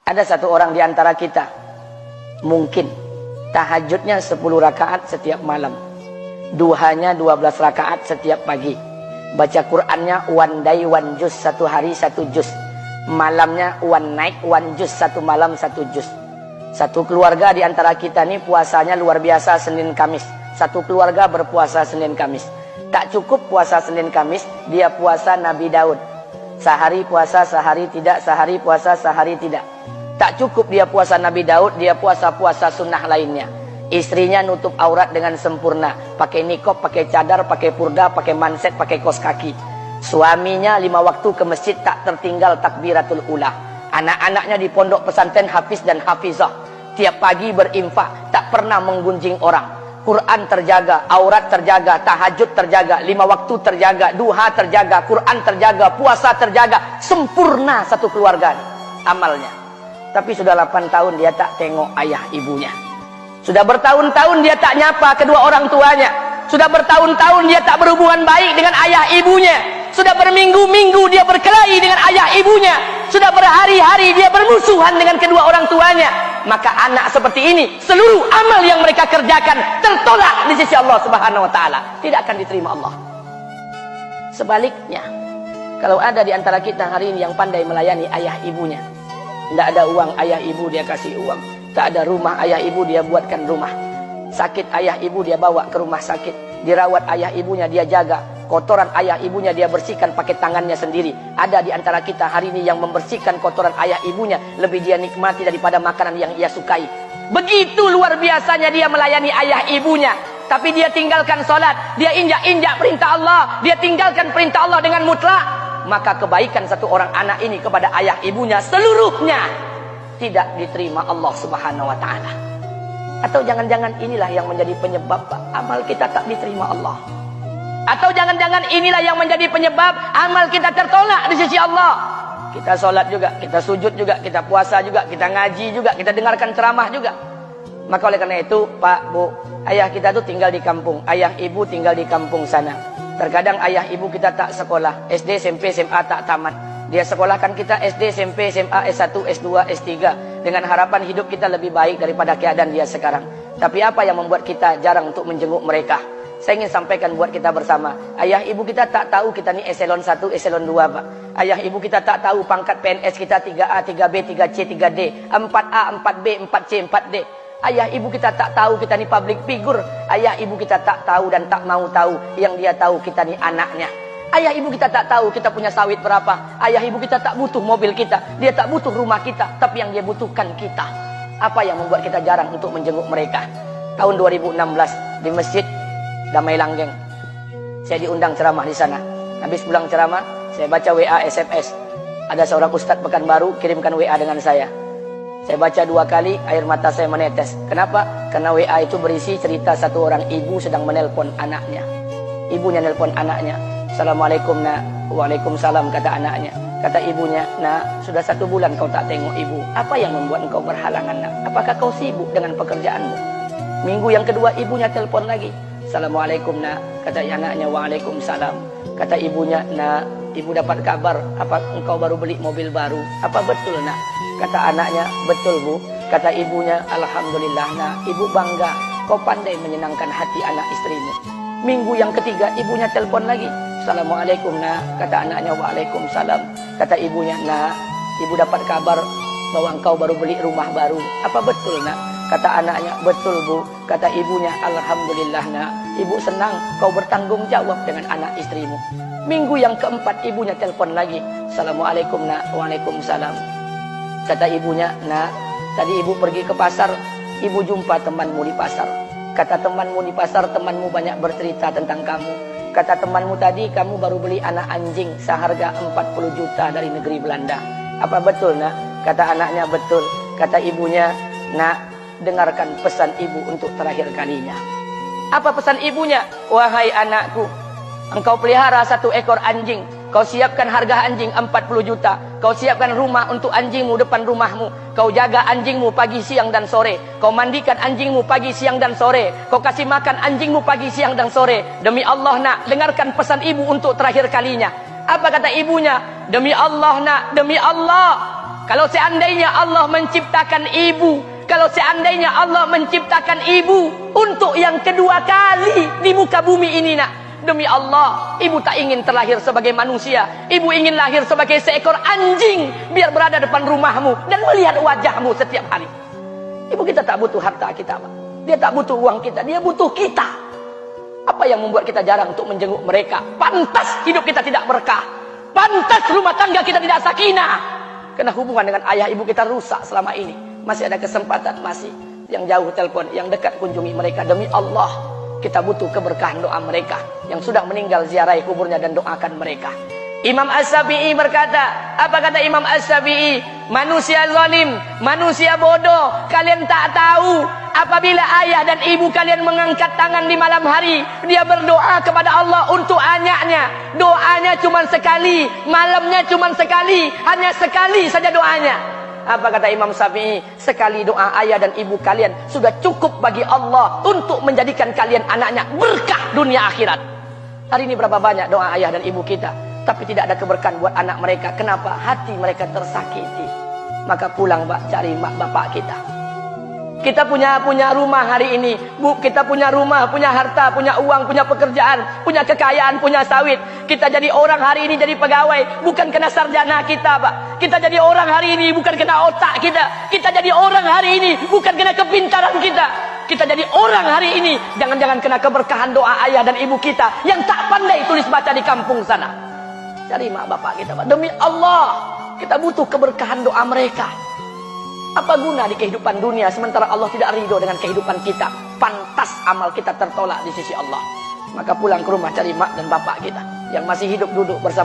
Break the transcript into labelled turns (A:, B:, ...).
A: Ada satu orang di antara kita mungkin tahajudnya 10 rakaat setiap malam, duhanya 12 rakaat setiap pagi, baca Qur'annya one day one juz, satu hari satu juz, malamnya one night one juz, satu malam satu juz. Satu keluarga di antara kita ini puasanya luar biasa Senin Kamis. Satu keluarga berpuasa Senin Kamis. Tak cukup puasa Senin Kamis, dia puasa Nabi Daud. Sehari puasa, sehari tidak, sehari puasa, sehari tidak. Tak cukup dia puasa Nabi Daud, dia puasa-puasa sunnah lainnya. Istrinya nutup aurat dengan sempurna, pakai nikob, pakai cadar, pakai purda, pakai manset, pakai kos kaki. Suaminya 5 waktu ke masjid tak tertinggal takbiratul ula. Anak-anaknya di pondok pesantren hafiz dan hafizah. Tiap pagi berinfak, tak pernah menggunjing orang. Quran terjaga, aurat terjaga, tahajud terjaga, 5 waktu terjaga, duha terjaga, Quran terjaga, puasa terjaga. Sempurna satu keluarga amalnya. Tapi sudah 8 tahun dia tak tengok ayah ibunya. Sudah bertahun-tahun dia tak nyapa kedua orang tuanya. Sudah bertahun-tahun dia tak berhubungan baik dengan ayah ibunya. Sudah berminggu-minggu dia berkelahi dengan ayah ibunya. Sudah berhari-hari dia bermusuhan dengan kedua orang tuanya. Maka anak seperti ini, seluruh amal yang mereka kerjakan tertolak di sisi Allah Subhanahu wa taala, tidak akan diterima Allah. Sebaliknya, kalau ada di antara kita hari ini yang pandai melayani ayah ibunya, tidak ada uang ayah ibu dia kasih uang, tak ada rumah ayah ibu dia buatkan rumah, sakit ayah ibu dia bawa ke rumah sakit, dirawat ayah ibunya dia jaga, kotoran ayah ibunya dia bersihkan pakai tangannya sendiri. Ada di antara kita hari ini yang membersihkan kotoran ayah ibunya lebih dia nikmati daripada makanan yang ia sukai. Begitu luar biasanya dia melayani ayah ibunya. Tapi dia tinggalkan sholat, dia injak-injak perintah Allah, dia tinggalkan perintah Allah dengan mutlak. Maka kebaikan satu orang anak ini kepada ayah ibunya seluruhnya tidak diterima Allah Subhanahu wa taala. Atau jangan-jangan inilah yang menjadi penyebab amal kita tak diterima Allah. Atau jangan-jangan inilah yang menjadi penyebab amal kita tertolak di sisi Allah. Kita sholat juga, kita sujud juga, kita puasa juga, kita ngaji juga, kita dengarkan ceramah juga. Maka oleh karena itu, Pak, Bu, ayah kita tuh tinggal di kampung, ayah ibu tinggal di kampung sana. Terkadang ayah ibu kita tak sekolah, SD, SMP, SMA tak tamat. Dia sekolahkan kita SD, SMP, SMA, S1, S2, S3 dengan harapan hidup kita lebih baik daripada keadaan dia sekarang. Tapi apa yang membuat kita jarang untuk menjenguk mereka? Saya ingin sampaikan buat kita bersama. Ayah ibu kita tak tahu kita ni eselon 1, eselon 2, Pak. Ayah ibu kita tak tahu pangkat PNS kita 3A, 3B, 3C, 3D, 4A, 4B, 4C, 4D. Ayah ibu kita tak tahu kita ni public figure. Ayah ibu kita tak tahu dan tak mau tahu. Yang dia tahu kita ni anaknya. Ayah ibu kita tak tahu kita punya sawit berapa. Ayah ibu kita tak butuh mobil kita. Dia tak butuh rumah kita. Tapi yang dia butuhkan kita. Apa yang membuat kita jarang untuk menjenguk mereka? Tahun 2016 di Masjid Damai Langgeng, saya diundang ceramah di sana. Habis pulang ceramah, saya baca WA SMS. Ada seorang ustadz Pekanbaru kirimkan WA dengan saya. Saya baca 2 kali, air mata saya menetes. Kenapa? Karena WA itu berisi cerita satu orang ibu sedang menelpon anaknya. Ibunya nelpon anaknya. Assalamualaikum nak. Waalaikumsalam, kata anaknya. Kata ibunya, nak, sudah 1 bulan kau tak tengok ibu. Apa yang membuat engkau berhalangan, nak? Apakah kau sibuk dengan pekerjaanmu? Minggu yang kedua ibunya telepon lagi. Assalamualaikum nak, kata anaknya. Waalaikumsalam. Kata ibunya, nak, ibu dapat kabar apa engkau baru beli mobil baru. Apa betul nak? Kata anaknya, betul bu. Kata ibunya, alhamdulillah nak, ibu bangga kau pandai menyenangkan hati anak istrimu. Minggu yang ketiga ibunya telepon lagi. Assalamualaikum nak, kata anaknya. Waalaikumsalam. Kata ibunya, nak, ibu dapat kabar bahwa engkau baru beli rumah baru. Apa betul nak? Kata anaknya, betul bu. Kata ibunya, alhamdulillah nak, ibu senang kau bertanggung jawab dengan anak istrimu. Minggu yang keempat ibunya telepon lagi. Assalamualaikum nak. Waalaikumsalam. Kata ibunya, nak, tadi ibu pergi ke pasar, ibu jumpa temanmu di pasar. Kata temanmu di pasar, temanmu banyak bercerita tentang kamu. Kata temanmu tadi, kamu baru beli anak anjing seharga 40 juta dari negeri Belanda. Apa betul nak? Kata anaknya, betul. Kata ibunya, nak, dengarkan pesan ibu untuk terakhir kalinya. Apa pesan ibunya? Wahai anakku, engkau pelihara 1 ekor anjing. Kau siapkan harga anjing 40 juta. Kau siapkan rumah untuk anjingmu depan rumahmu. Kau jaga anjingmu pagi, siang, dan sore. Kau mandikan anjingmu pagi, siang, dan sore. Kau kasih makan anjingmu pagi, siang, dan sore. Demi Allah nak, dengarkan pesan ibu untuk terakhir kalinya. Apa kata ibunya? Demi Allah nak, demi Allah. Kalau seandainya Allah menciptakan ibu, kalau seandainya Allah menciptakan ibu untuk yang kedua kali di muka bumi ini nak, demi Allah, ibu tak ingin terlahir sebagai manusia. Ibu ingin lahir sebagai seekor anjing, biar berada depan rumahmu dan melihat wajahmu setiap hari. Ibu kita tak butuh harta kita, Pak. Dia tak butuh uang kita, dia butuh kita. Apa yang membuat kita jarang untuk menjenguk mereka? Pantas hidup kita tidak berkah. Pantas rumah tangga kita tidak sakinah. Karena hubungan dengan ayah ibu kita rusak selama ini. Masih ada kesempatan, masih. Yang jauh telepon, yang dekat kunjungi mereka. Demi Allah, kita butuh keberkahan doa mereka. Yang sudah meninggal ziarahi kuburnya dan doakan mereka. Imam As-Syafi'i berkata, apa kata Imam As-Syafi'i? Manusia zalim, manusia bodoh, kalian tak tahu apabila ayah dan ibu kalian mengangkat tangan di malam hari, dia berdoa kepada Allah untuk anaknya. Doanya cuma sekali, malamnya cuma sekali, hanya sekali saja doanya. Apa kata Imam Syafi'i? Sekali doa ayah dan ibu kalian sudah cukup bagi Allah untuk menjadikan kalian anaknya berkah dunia akhirat. Hari ini berapa banyak doa ayah dan ibu kita, tapi tidak ada keberkahan buat anak mereka. Kenapa? Hati mereka tersakiti. Maka pulang, Pak, cari mak bapak kita. Kita punya rumah hari ini, Bu. Kita punya rumah, punya harta, punya uang, punya pekerjaan, punya kekayaan, punya sawit. Kita jadi orang hari ini jadi pegawai, bukan kena sarjana kita, Pak. Kita jadi orang hari ini bukan kena otak kita. Kita jadi orang hari ini bukan kena kepintaran kita. Kita jadi orang hari ini jangan-jangan kena keberkahan doa ayah dan ibu kita yang tak pandai tulis baca di kampung sana. Cari mak bapak kita, Pak. Demi Allah, kita butuh keberkahan doa mereka. Apa guna di kehidupan dunia sementara Allah tidak ridho dengan kehidupan kita? Pantas amal kita tertolak di sisi Allah. Maka pulang ke rumah cari mak dan bapak kita yang masih hidup, duduk bersama